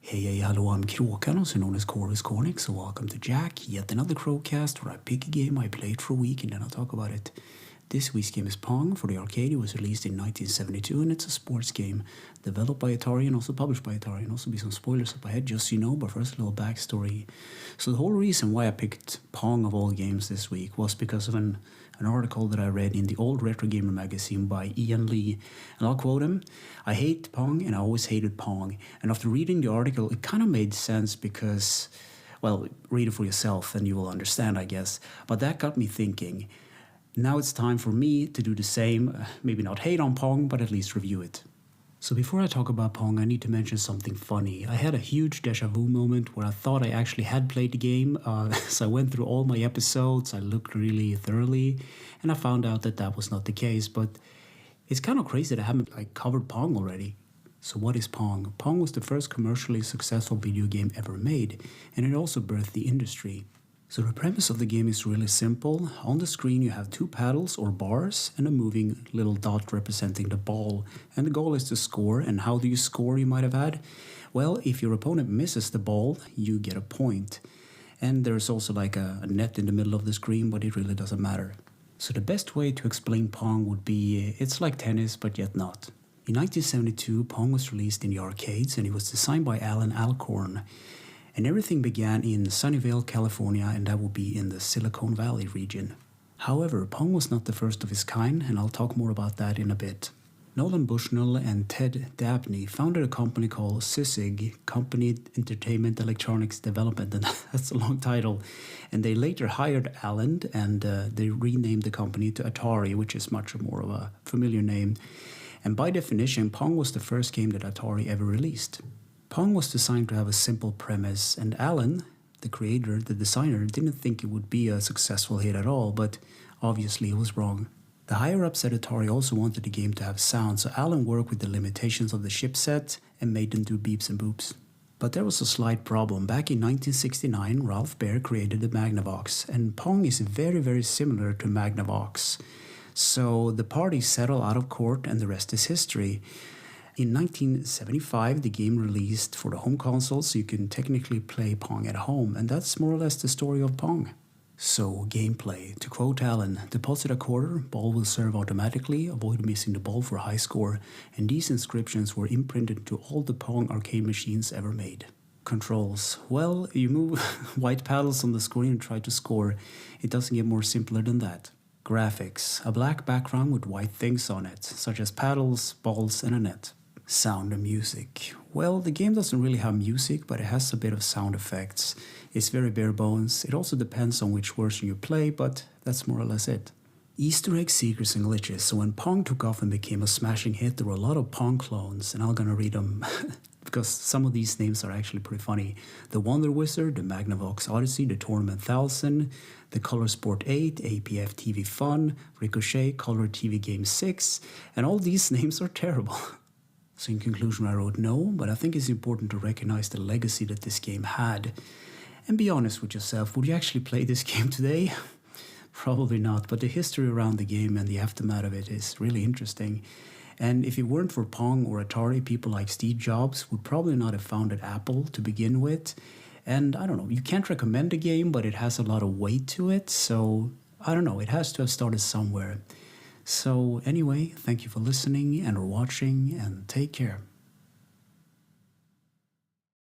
Hey, hello, I'm Kråkan, also known as Corvus Cornix, so welcome to Yacc, yet another Crowcast where I pick a game I played for a week and then I'll talk about it. This week's game is Pong for the arcade. It was released in 1972 and it's a sports game developed by Atari and also published by Atari, and also be some spoilers up ahead just so you know, but first a little backstory. So the whole reason why I picked Pong of all games this week was because of an article that I read in the Old Retro Gamer magazine by Ian Lee, and I'll quote him: "I hate Pong and I always hated Pong." And after reading the article, it kind of made sense because, well, read it for yourself and you will understand, I guess. But that got me thinking. Now it's time for me to do the same, maybe not hate on Pong, but at least review it. So before I talk about Pong, I need to mention something funny. I had a huge deja vu moment where I thought I actually had played the game. So I went through all my episodes, I looked really thoroughly, and I found out that that was not the case. But it's kind of crazy that I haven't covered Pong already. So what is Pong? Pong was the first commercially successful video game ever made, and it also birthed the industry. So the premise of the game is really simple. On the screen you have two paddles or bars and a moving little dot representing the ball. And the goal is to score. And how do you score, you might have had? Well, if your opponent misses the ball, you get a point. And there's also like a net in the middle of the screen, but it really doesn't matter. So the best way to explain Pong would be it's like tennis, but yet not. In 1972, Pong was released in the arcades and it was designed by Alan Alcorn. And everything began in Sunnyvale, California, and that would be in the Silicon Valley region. However, Pong was not the first of its kind, and I'll talk more about that in a bit. Nolan Bushnell and Ted Dabney founded a company called CISIG, Company Entertainment Electronics Development, and that's a long title. And they later hired Alan, and they renamed the company to Atari, which is much more of a familiar name. And by definition, Pong was the first game that Atari ever released. Pong was designed to have a simple premise, and Alan, the creator, the designer, didn't think it would be a successful hit at all, but obviously he was wrong. The higher-ups at Atari also wanted the game to have sound, so Alan worked with the limitations of the chipset and made them do beeps and boops. But there was a slight problem. Back in 1969, Ralph Baer created the Magnavox, and Pong is very, very similar to Magnavox. So the parties settle out of court and the rest is history. In 1975, the game released for the home console, so you can technically play Pong at home, and that's more or less the story of Pong. So, gameplay. To quote Alan, deposit a quarter, ball will serve automatically, avoid missing the ball for a high score, and these inscriptions were imprinted to all the Pong arcade machines ever made. Controls. Well, you move white paddles on the screen and try to score. It doesn't get more simpler than that. Graphics. A black background with white things on it, such as paddles, balls, and a net. Sound and music. Well, the game doesn't really have music, but it has a bit of sound effects. It's very bare bones. It also depends on which version you play, but that's more or less it. Easter egg secrets and glitches. So when Pong took off and became a smashing hit, there were a lot of Pong clones, and I'm gonna read them because some of these names are actually pretty funny. The Wonder Wizard, the Magnavox Odyssey, the Tournament 1000, the Color Sport 8, APF TV Fun, Ricochet, Color TV Game 6, and all these names are terrible. So in conclusion, I wrote no, but I think it's important to recognize the legacy that this game had. And be honest with yourself, would you actually play this game today? Probably not, but the history around the game and the aftermath of it is really interesting. And if it weren't for Pong or Atari, people like Steve Jobs would probably not have founded Apple to begin with. And I don't know, you can't recommend the game, but it has a lot of weight to it, so I don't know, it has to have started somewhere. So anyway, thank you for listening and or watching, and take care.